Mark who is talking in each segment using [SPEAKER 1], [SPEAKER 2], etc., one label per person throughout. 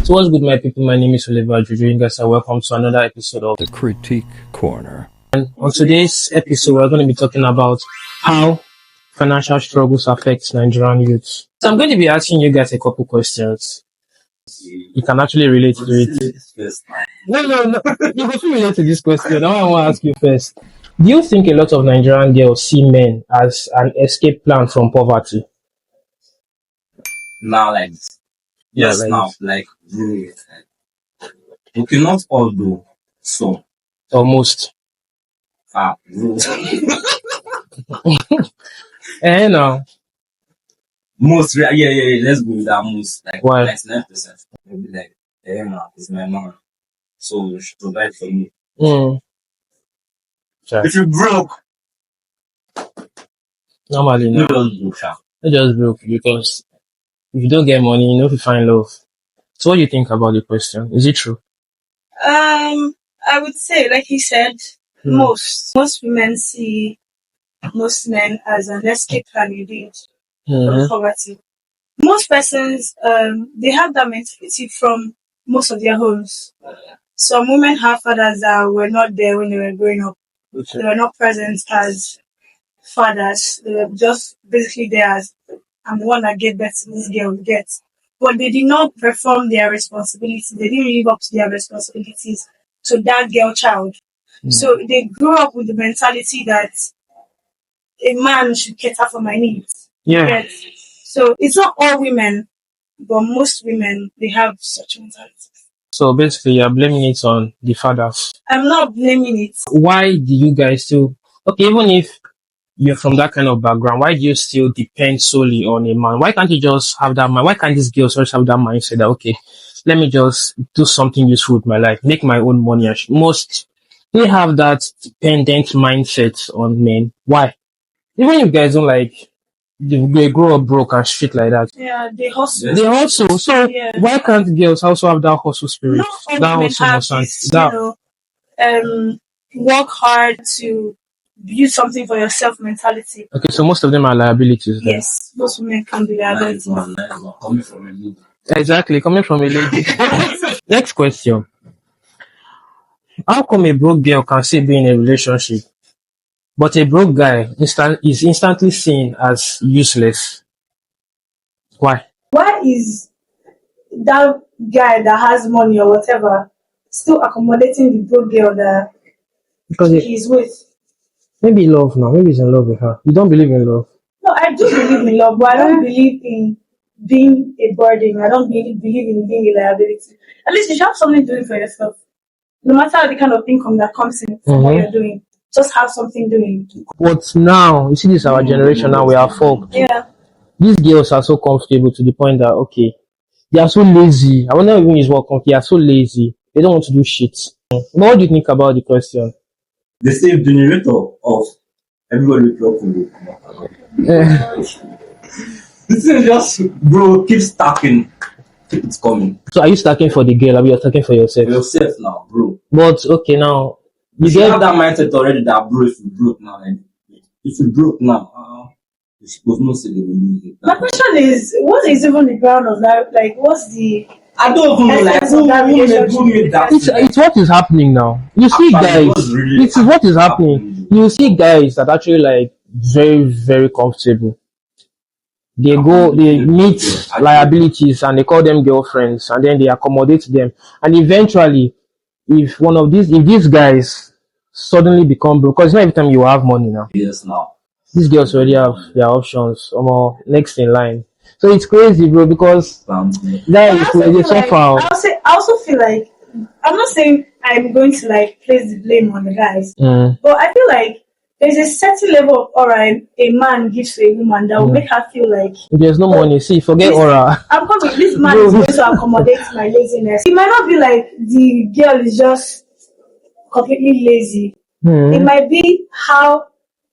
[SPEAKER 1] So what's good, my people? My name is Oliver Juju. You guys are welcome to another episode of
[SPEAKER 2] The Critique Corner.
[SPEAKER 1] On today's episode, we're going to be talking about how financial struggles affect Nigerian youth. So I'm going to be asking you guys a couple questions. You can actually relate to it. No. You can relate to this question. Now I want to ask you first. Do you think a lot of Nigerian girls see men as an escape plan from poverty?
[SPEAKER 3] Now, like, yes,
[SPEAKER 1] like
[SPEAKER 3] now,
[SPEAKER 1] this.
[SPEAKER 3] like, really, okay, not all though, so,
[SPEAKER 1] Almost.
[SPEAKER 3] really.
[SPEAKER 1] And now,
[SPEAKER 3] Most, yeah, let's go with that most, like,
[SPEAKER 1] why?
[SPEAKER 3] 99%. Maybe like, it's my mom, so she provide for me.
[SPEAKER 1] Sure.
[SPEAKER 3] If you broke,
[SPEAKER 1] Normally,
[SPEAKER 3] you
[SPEAKER 1] no.
[SPEAKER 3] just broke, sha.
[SPEAKER 1] I just broke because if you don't get money, you know if you find love. So what do you think about the question? Is it true?
[SPEAKER 4] I would say, like he said, most women see most men as an escape plan indeed from poverty. Most persons, they have that mentality from most of their homes. Some women have fathers that were not there when they were growing up. They were not present as fathers. They were just basically there as, I'm the one that gave birth to this girl, get. But they did not perform their responsibilities. They didn't live up to their responsibilities to that girl child. So they grew up with the mentality that a man should cater for my needs.
[SPEAKER 1] Yeah.
[SPEAKER 4] Get. So it's not all women, but most women, they have such mentality.
[SPEAKER 1] So basically, you're blaming it on the fathers.
[SPEAKER 4] I'm not blaming it.
[SPEAKER 1] Why do you guys still, okay, even if you're from that kind of background, why do you still depend solely on a man? Why can't you just have that mind? Why can't these girls just have that mindset that, okay, let me just do something useful with my life, make my own money? Most, they have that dependent mindset on men. Why? Even if you guys don't like, they grow up broke and shit like that.
[SPEAKER 4] Yeah, they hustle.
[SPEAKER 1] They hustle. So
[SPEAKER 4] Yeah.
[SPEAKER 1] why can't girls also have that hustle spirit?
[SPEAKER 4] Not all
[SPEAKER 1] That
[SPEAKER 4] women
[SPEAKER 1] hustle
[SPEAKER 4] have
[SPEAKER 1] must
[SPEAKER 4] this,
[SPEAKER 1] that.
[SPEAKER 4] Work hard to build something for yourself mentality.
[SPEAKER 1] Okay, so most of them are liabilities then.
[SPEAKER 4] Yes, most women can be liabilities.
[SPEAKER 3] Coming from a lady.
[SPEAKER 1] Exactly, coming from a lady. Next question. How come a broke girl can still be in a relationship, but a broke guy is instantly seen as useless? Why?
[SPEAKER 4] Why is that guy that has money or whatever still accommodating the broke girl that
[SPEAKER 1] Because
[SPEAKER 4] he's with?
[SPEAKER 1] maybe love now. Maybe he's in love with her. You don't believe in love.
[SPEAKER 4] No, I do believe in love, but I don't believe in being a burden. I don't believe in being a liability. At least you should have something doing for yourself. No matter the kind of income that comes in from what you're doing, just have something doing.
[SPEAKER 1] But now, you see, this is our generation now. We are folk.
[SPEAKER 4] Yeah.
[SPEAKER 1] These girls are so comfortable to the point that, okay, they are so lazy. I wonder even use what they are so lazy. They don't want to do shit. But what do you think about the question?
[SPEAKER 3] The same generator of everybody will clock. This thing just, bro, keep stacking. Keep it coming.
[SPEAKER 1] So are you stacking for the girl or you're stacking for yourself?
[SPEAKER 3] For yourself now, bro.
[SPEAKER 1] But okay, now
[SPEAKER 3] You have that mindset already that, bro, if you broke now, like, if you broke now, you're supposed not to say they will use it.
[SPEAKER 4] My question is, what is even the ground of that? Like, what's the...
[SPEAKER 3] I don't even know, like,
[SPEAKER 4] essence of that relationship?
[SPEAKER 1] it's what is happening now. You see, guys, it is what is happening. You see guys that actually like very, very comfortable. They meet liabilities and they call them girlfriends and then they accommodate them. And eventually, if these guys suddenly become broke, because not every time you have money now.
[SPEAKER 3] Yes, now.
[SPEAKER 1] These girls already have their options or next in line. So it's crazy, bro, because
[SPEAKER 4] I also feel like, I'm not saying I'm going to like place the blame on the guys, but I feel like there's a certain level of aura a man gives to a woman that will make her feel like
[SPEAKER 1] there's no money. See, forget aura.
[SPEAKER 4] I'm coming. This man is going to accommodate my laziness. It might not be like the girl is just completely lazy. It might be how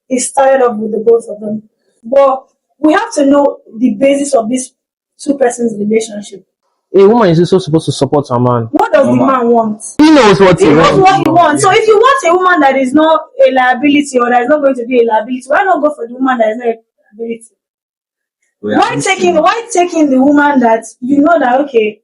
[SPEAKER 4] it started off with the both of them. But we have to know the basis of these two persons' relationship.
[SPEAKER 1] A woman is also supposed to support her man.
[SPEAKER 4] What does the man want?
[SPEAKER 1] He knows what
[SPEAKER 4] he wants. So if you want a woman that is not a liability or that is not going to be a liability, why not go for the woman that is not a liability? Why taking the woman that you know that, okay,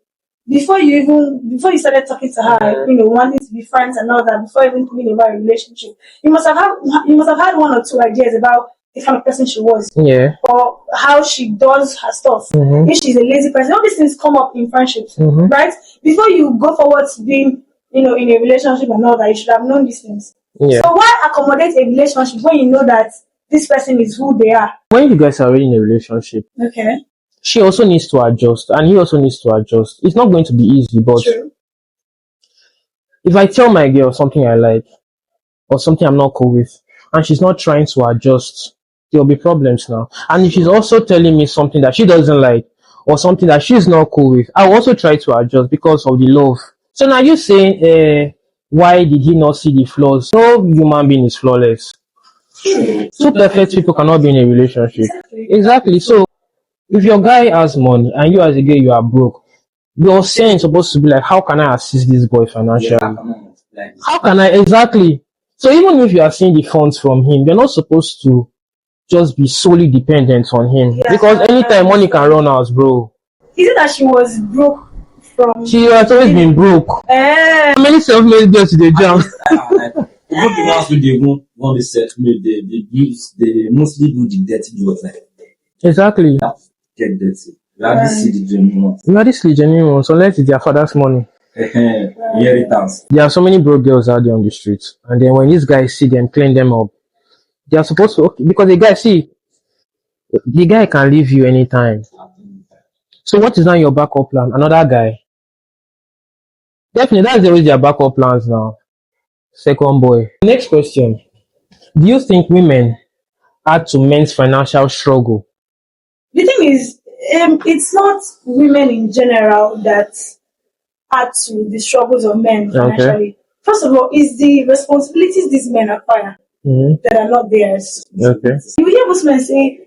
[SPEAKER 4] before you started talking to her, wanting to be friends and all that, before even thinking about a relationship, you must have had one or two ideas about the kind of person she was,
[SPEAKER 1] Yeah.
[SPEAKER 4] or how she does her stuff. If she's a lazy person, all these things come up in friendships, right? Before you go forward to being, in a relationship and all that, you should have known these things.
[SPEAKER 1] Yeah.
[SPEAKER 4] So why accommodate a relationship when you know that this person is who they are?
[SPEAKER 1] When you guys are already in a relationship,
[SPEAKER 4] Okay.
[SPEAKER 1] she also needs to adjust, and he also needs to adjust. It's not going to be easy, but
[SPEAKER 4] True.
[SPEAKER 1] if I tell my girl something I like or something I'm not cool with, and she's not trying to adjust, there'll be problems now. And if she's also telling me something that she doesn't like or something that she's not cool with, I'll also try to adjust because of the love. So now you're saying, why did he not see the flaws? No human being is flawless. Two perfect people cannot be in a relationship. Exactly. So if your guy has money and you as a girl you are broke, your saying is supposed to be like, how can I assist this boy financially? How can I exactly? So even if you are seeing the funds from him, you're not supposed to just be solely dependent on him, because anytime money can run out, bro.
[SPEAKER 4] Is it that she was broke from?
[SPEAKER 1] She has always been broke. How many self-made girls did they jam?
[SPEAKER 3] Even the ones who they want the self-made, they mostly do the dirty jobs. Like,
[SPEAKER 1] Exactly.
[SPEAKER 3] get dirty. You hardly see the genuine ones.
[SPEAKER 1] You are this genuine ones, unless it's their father's money.
[SPEAKER 3] Inheritance.
[SPEAKER 1] There are so many broke girls out there on the streets, and then when these guys see them, clean them up, they are supposed to, okay, because the guy can leave you anytime. So what is now your backup plan? Another guy. Definitely, that's always their backup plans now. Second boy. Next question. Do you think women add to men's financial struggle?
[SPEAKER 4] The thing is, it's not women in general that add to the struggles of men financially.
[SPEAKER 1] Okay.
[SPEAKER 4] First of all, it's the responsibilities these men acquire that are not theirs.
[SPEAKER 1] Okay.
[SPEAKER 4] You hear most men say,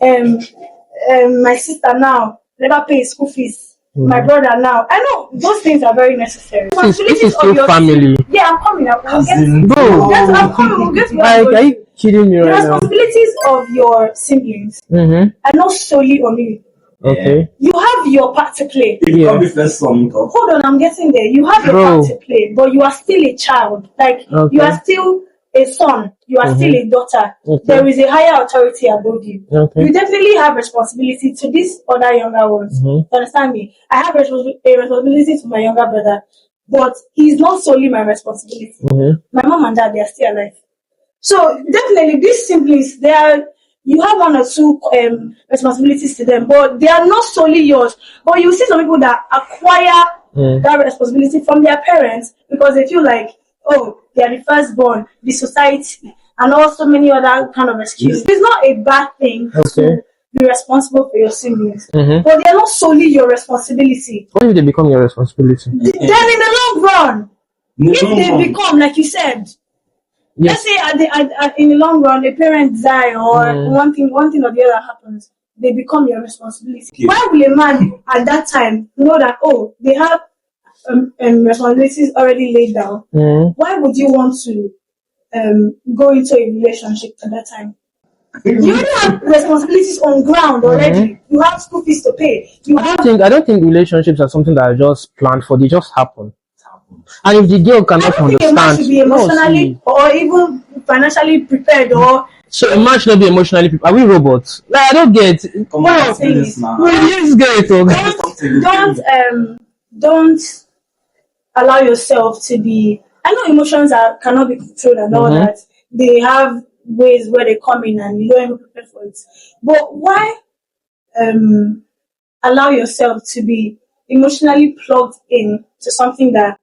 [SPEAKER 4] my sister now never pays school fees. My brother now. I know those things are very necessary.
[SPEAKER 1] This is still family.
[SPEAKER 4] Yeah, I'm coming up.
[SPEAKER 1] Bro,
[SPEAKER 4] I'm coming. We'll get to where I'm
[SPEAKER 1] are
[SPEAKER 4] going.
[SPEAKER 1] you kidding me
[SPEAKER 4] The
[SPEAKER 1] right now?
[SPEAKER 4] responsibilities of your siblings are not solely on you.
[SPEAKER 1] Okay.
[SPEAKER 4] You have your part to play.
[SPEAKER 3] If you come the first son,
[SPEAKER 4] Hold on, I'm getting there. You have your part to play, but you are still a child. Like, you are still a son. You are still a daughter. There is a higher authority above you. You definitely have responsibility to these other younger ones. You understand me? I have a responsibility to my younger brother, but he's not solely my responsibility. My mom and dad, they are still alive. So definitely these siblings, you have one or two responsibilities to them, but they are not solely yours. But you see some people that acquire that responsibility from their parents because they feel like, oh, they are the firstborn, the society, and also many other kind of excuses. It's not a bad thing to be responsible for your siblings, but they are not solely your responsibility.
[SPEAKER 1] What if they become your responsibility?
[SPEAKER 4] Then in the long run, if they become, like you said, let's say in the long run, a parent die or one thing or the other happens, they become your responsibility. Why will a man at that time know that, oh, they have responsibilities already laid down? Why would you want to go into a relationship at that time? You already have responsibilities on ground already. You have school fees to pay.
[SPEAKER 1] I don't think relationships are something that are just planned for. They just happen. And if the girl cannot understand,
[SPEAKER 4] a man should be emotionally or even financially prepared, or
[SPEAKER 1] so a man should not be emotionally prepared. Are we robots? Like, I don't get.
[SPEAKER 4] Don't allow yourself to be. I know emotions cannot be controlled and all that. They have ways where they come in and you don't even prepare for it. But why allow yourself to be emotionally plugged in to something that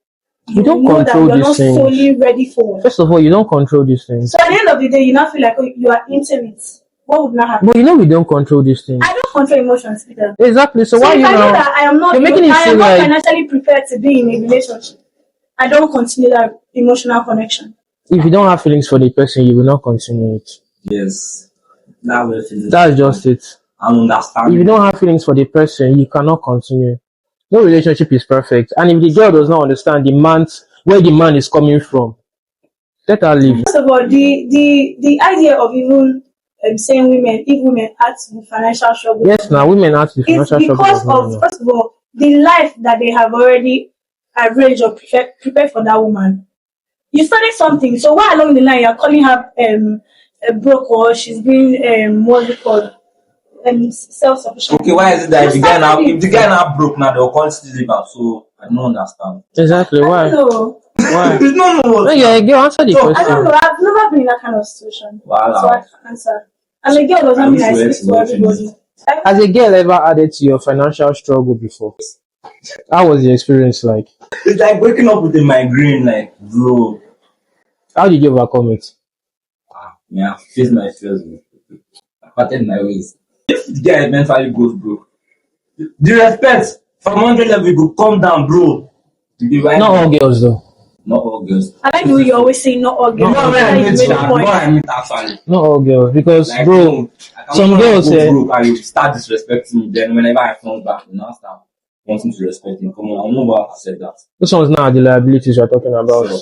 [SPEAKER 1] you don't control
[SPEAKER 4] that you're
[SPEAKER 1] these
[SPEAKER 4] not
[SPEAKER 1] things.
[SPEAKER 4] solely ready for?
[SPEAKER 1] First of all, you don't control these things.
[SPEAKER 4] So at the end of the day, you not feel like, oh, you are intimate. What would not happen?
[SPEAKER 1] But you know we don't control these things.
[SPEAKER 4] I don't control emotions either.
[SPEAKER 1] Exactly. So why
[SPEAKER 4] if
[SPEAKER 1] you
[SPEAKER 4] I
[SPEAKER 1] now?
[SPEAKER 4] know that I am not financially prepared to be in a relationship, I don't continue that emotional connection.
[SPEAKER 1] If you don't have feelings for the person, you will not continue it.
[SPEAKER 3] Yes.
[SPEAKER 1] That's just it.
[SPEAKER 3] I understand.
[SPEAKER 1] If you don't have feelings for the person, you cannot continue. No relationship is perfect. And if the girl does not understand where the man is coming from, let her leave.
[SPEAKER 4] First of all, the idea of even saying if women add to the financial struggle.
[SPEAKER 1] Yes, now women add to the financial struggle.
[SPEAKER 4] It's because of, first of all, the life that they have already arranged or prepared for that woman. You studied something, so why along the line you're calling her a broke or she's being what's it called? Self-sufficient.
[SPEAKER 3] Okay, why is it that
[SPEAKER 4] You
[SPEAKER 3] if the guy now,
[SPEAKER 4] started
[SPEAKER 3] if the guy now broke now, they'll call still live out? So I don't understand.
[SPEAKER 1] Exactly.
[SPEAKER 4] I
[SPEAKER 1] Why?
[SPEAKER 4] don't know.
[SPEAKER 1] Why?
[SPEAKER 3] You don't know
[SPEAKER 1] No,
[SPEAKER 3] what.
[SPEAKER 1] yeah, girl, answer the
[SPEAKER 3] So,
[SPEAKER 4] I don't know.
[SPEAKER 1] question.
[SPEAKER 4] I've never been in that kind of situation.
[SPEAKER 3] Wow.
[SPEAKER 4] So I can't answer. And a girl does
[SPEAKER 3] I
[SPEAKER 4] not mean
[SPEAKER 3] wish
[SPEAKER 4] I
[SPEAKER 3] we were
[SPEAKER 4] speak to
[SPEAKER 3] to
[SPEAKER 4] everybody.
[SPEAKER 1] Has a girl ever added to your financial struggle before? How was the experience like?
[SPEAKER 3] It's like waking up with a migraine, like, bro.
[SPEAKER 1] How did you overcome it?
[SPEAKER 3] Yeah, face my fears. I parted my ways. If the guy eventually goes broke, the respect from 100 level will come down, bro. To the right
[SPEAKER 1] Not all
[SPEAKER 3] now.
[SPEAKER 1] girls though.
[SPEAKER 3] Not all girls.
[SPEAKER 4] I like the way you always say not all girls.
[SPEAKER 3] You know
[SPEAKER 1] No,
[SPEAKER 3] where I
[SPEAKER 4] That
[SPEAKER 3] meet
[SPEAKER 4] you made a
[SPEAKER 3] that? You know
[SPEAKER 4] point.
[SPEAKER 3] what I mean actually.
[SPEAKER 1] Not all girls because
[SPEAKER 3] Like,
[SPEAKER 1] bro,
[SPEAKER 3] no, I can
[SPEAKER 1] some
[SPEAKER 3] go
[SPEAKER 1] girls say
[SPEAKER 3] broke and you start disrespecting me. Then whenever I come back, you now start wanting to respect me. Come on, I know why I said that.
[SPEAKER 1] this one's not the liabilities you're talking about.
[SPEAKER 3] So,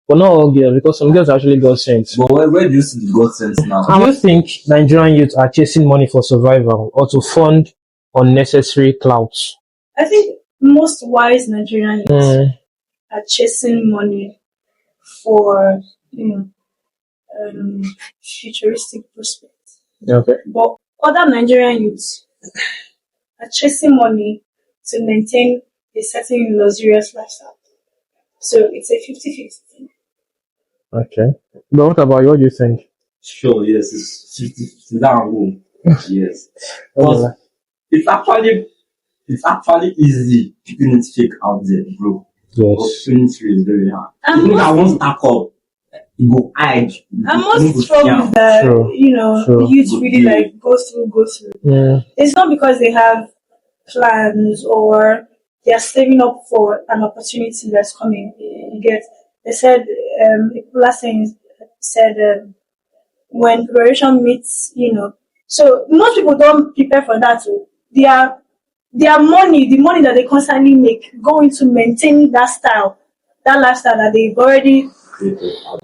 [SPEAKER 1] But not all girls because some girls actually got sent.
[SPEAKER 3] but where do you see the God sense now?
[SPEAKER 1] Do you think Nigerian youth are chasing money for survival or to fund unnecessary clouds?
[SPEAKER 4] I think most wise Nigerian youths
[SPEAKER 1] Mm,
[SPEAKER 4] are chasing money for futuristic prospects.
[SPEAKER 1] okay.
[SPEAKER 4] But other Nigerian youths are chasing money to maintain a certain luxurious lifestyle. So it's a 50-50 thing.
[SPEAKER 1] Okay. But what about you? What do you think?
[SPEAKER 3] Sure, yes, it's 50 down home. Yes. Because
[SPEAKER 1] Okay.
[SPEAKER 3] it's actually easy keeping it fake out there, bro. But
[SPEAKER 1] Yes.
[SPEAKER 3] keeping it real is very hard.
[SPEAKER 4] And
[SPEAKER 3] You know that
[SPEAKER 4] most,
[SPEAKER 3] won't stack up, you go hide.
[SPEAKER 4] and most struggles that
[SPEAKER 1] True.
[SPEAKER 4] youth really like go through.
[SPEAKER 1] Mm,
[SPEAKER 4] It's not because they have plans or they are saving up for an opportunity that's coming. You get they said a popular saying said when preparation meets, So most people don't prepare for that. So their money, the money that they constantly make, go into maintaining that style, that lifestyle that they've already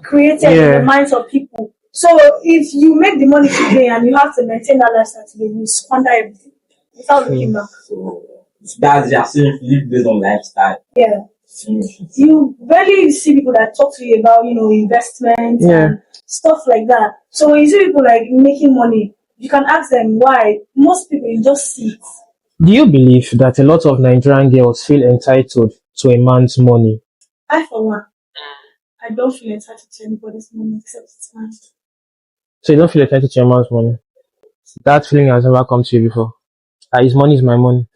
[SPEAKER 4] created in the
[SPEAKER 1] yeah.
[SPEAKER 4] minds of people. So if you make the money today and you have to maintain that lifestyle today, you squander everything without looking back.
[SPEAKER 3] So that's just live based on lifestyle.
[SPEAKER 4] Yeah. You barely see people that talk to you about, investment
[SPEAKER 1] Yeah.
[SPEAKER 4] and stuff like that. So when you see people like making money, you can ask them why. Most people you just see it.
[SPEAKER 1] Do you believe that a lot of Nigerian girls feel entitled to a man's money?
[SPEAKER 4] I for one, I don't feel entitled to anybody's money except it's mine.
[SPEAKER 1] So you don't feel entitled to your man's money? That feeling has never come to you before. His money is my money.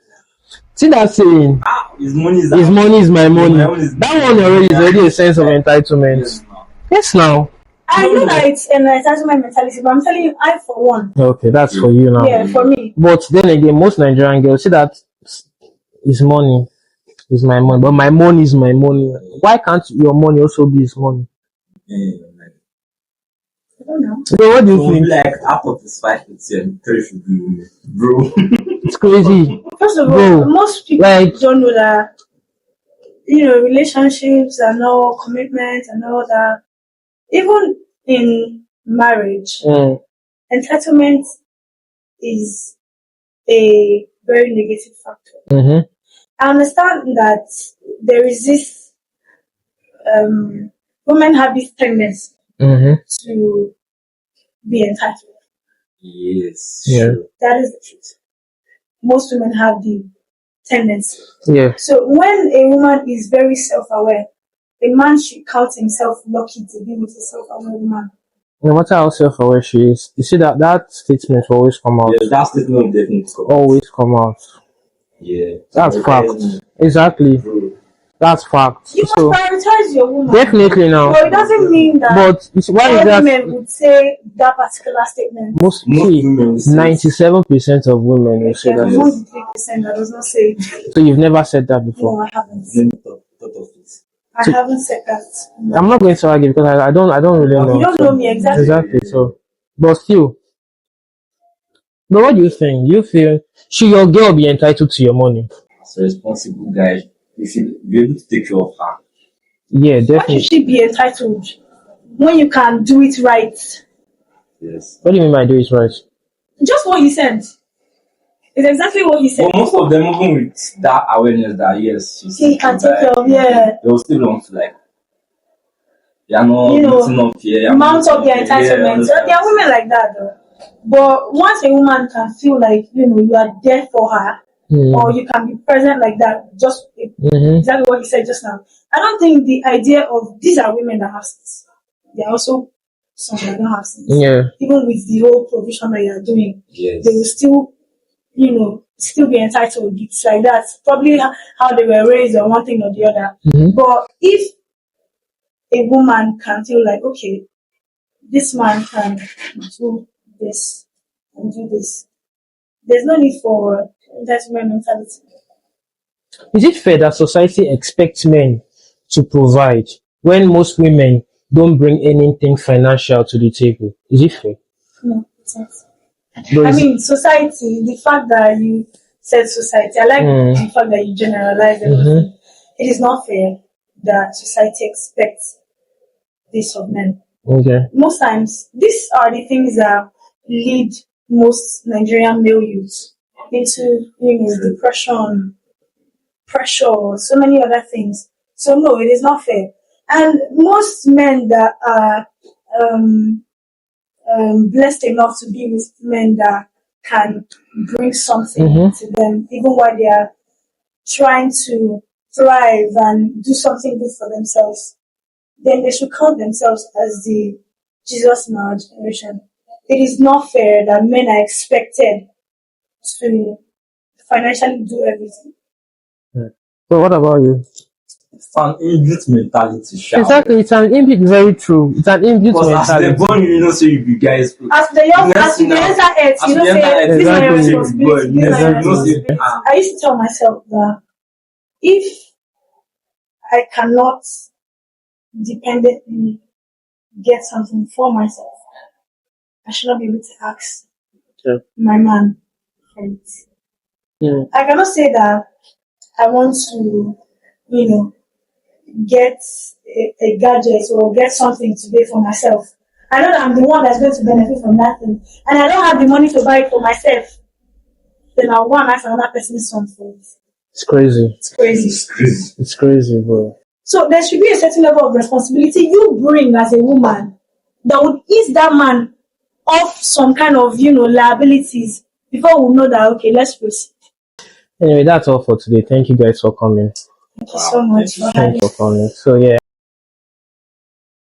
[SPEAKER 1] See that saying?
[SPEAKER 3] His money is
[SPEAKER 1] His money is my money.
[SPEAKER 3] My own is
[SPEAKER 1] That one already is already a sense of entitlement.
[SPEAKER 3] Yes, now.
[SPEAKER 1] Yes, now.
[SPEAKER 4] I know that it's an entitlement mentality, but I'm telling you, I for one.
[SPEAKER 1] Okay, that's for you now.
[SPEAKER 4] Yeah, for me.
[SPEAKER 1] But then again, most Nigerian girls see that his money is my money, but my money is my money. Why can't your money also be his money?
[SPEAKER 4] I don't know.
[SPEAKER 1] So what do you
[SPEAKER 3] So
[SPEAKER 1] think?
[SPEAKER 3] like half of his 5%, 3 should be bro.
[SPEAKER 1] It's crazy.
[SPEAKER 4] First of all,
[SPEAKER 1] Bro,
[SPEAKER 4] most people
[SPEAKER 1] like-
[SPEAKER 4] don't know that relationships and all commitment and all that. Even in marriage, entitlement is a very negative factor.
[SPEAKER 1] Mm-hmm.
[SPEAKER 4] I understand that there is this women have this tendency
[SPEAKER 1] Mm-hmm.
[SPEAKER 4] to be entitled.
[SPEAKER 3] Yes.
[SPEAKER 1] Yeah.
[SPEAKER 3] Sure.
[SPEAKER 4] That is the truth. Most women have the tendency.
[SPEAKER 1] Yeah.
[SPEAKER 4] So when a woman is very self-aware, a man should count himself lucky to be with a self-aware woman.
[SPEAKER 1] No matter how self-aware she is, you see that statement will always come out.
[SPEAKER 3] Yes, that statement will definitely come.
[SPEAKER 1] Always come out.
[SPEAKER 3] Yeah.
[SPEAKER 1] That's
[SPEAKER 3] So,
[SPEAKER 1] fact. Exactly.
[SPEAKER 3] bro.
[SPEAKER 1] That's fact.
[SPEAKER 4] You must
[SPEAKER 1] So
[SPEAKER 4] prioritize your woman.
[SPEAKER 1] definitely now.
[SPEAKER 4] But it doesn't mean that
[SPEAKER 1] But you see, why is
[SPEAKER 4] all
[SPEAKER 1] that?
[SPEAKER 4] women would say that particular statement.
[SPEAKER 1] Most
[SPEAKER 3] women will say it.
[SPEAKER 1] 97% of women will say
[SPEAKER 4] There's
[SPEAKER 1] that.
[SPEAKER 4] among the 3% that does not say it.
[SPEAKER 1] So you've never said that
[SPEAKER 4] No,
[SPEAKER 1] before.
[SPEAKER 4] I haven't.
[SPEAKER 3] Then thought of it.
[SPEAKER 4] I haven't said that. No.
[SPEAKER 1] I'm not going to argue because I don't really know.
[SPEAKER 4] You don't know me exactly.
[SPEAKER 1] Exactly. So, but still. But what do you think? Do you feel should your girl be entitled to your money?
[SPEAKER 3] As a responsible guy, you should be able to take care of her.
[SPEAKER 1] Yeah,
[SPEAKER 4] Why
[SPEAKER 1] definitely.
[SPEAKER 4] should she be entitled when you can do it right?
[SPEAKER 3] Yes.
[SPEAKER 1] What do you mean by do it right?
[SPEAKER 4] Just what you said. It's exactly what he said.
[SPEAKER 3] But most of them, even with that awareness that yes,
[SPEAKER 4] He can take care of, yeah.
[SPEAKER 3] they will still want to like. They are not meeting up here.
[SPEAKER 4] Mount up their entitlement. So there are women like that though. But once a woman can feel like, you are there for her, or you can be present like that, just exactly what he said just now. I don't think the idea of these are women that have sex. There are also some that don't have sex.
[SPEAKER 1] Yeah.
[SPEAKER 4] Even with the whole provision that you are doing,
[SPEAKER 3] Yes.
[SPEAKER 4] they will still, still be entitled. It's like that. Probably how they were raised or one thing or the other. But if a woman can feel like, okay, this man can do this and do this, there's no need for entitlement mentality.
[SPEAKER 1] Is it fair that society expects men to provide when most women don't bring anything financial to the table? Is it fair?
[SPEAKER 4] No, it's not. Society, the fact that you said society, I like the fact that you generalize everything. It is not fair that society expects this of men.
[SPEAKER 1] Okay.
[SPEAKER 4] Most times, these are the things that lead most Nigerian male youths into, depression, pressure, so many other things. So no, it is not fair. And most men that are blessed enough to be with men that can bring something to them, even while they are trying to thrive and do something good for themselves, then they should count themselves as the Jesus in our generation. It is not fair that men are expected to financially do everything.
[SPEAKER 1] So what about you?
[SPEAKER 3] It's an inbuilt mentality, sha.
[SPEAKER 1] Exactly, it's an inbuilt, very true. It's an inbuilt
[SPEAKER 3] Because as
[SPEAKER 1] mentality.
[SPEAKER 3] they're born, you know, so you be guys.
[SPEAKER 4] As you enter earth, you know, say, this is my responsibility. This is my responsibility. I used to tell myself that if I cannot dependently get something for myself, I should not be able to ask my man for it. I cannot say that I want to, get a gadget or get something today for myself. I know that I'm the one that's going to benefit from that thing, and I don't have the money to buy it for myself. Then I'll go and ask another person's son for it.
[SPEAKER 1] It's crazy.
[SPEAKER 4] It's crazy.
[SPEAKER 1] It's crazy, bro.
[SPEAKER 4] So there should be a certain level of responsibility you bring as a woman that would ease that man off some kind of, liabilities before we know that, okay, let's proceed.
[SPEAKER 1] Anyway, that's all for today. Thank you guys for coming.
[SPEAKER 4] Thank you so much for having
[SPEAKER 1] Thanks for coming. So yeah.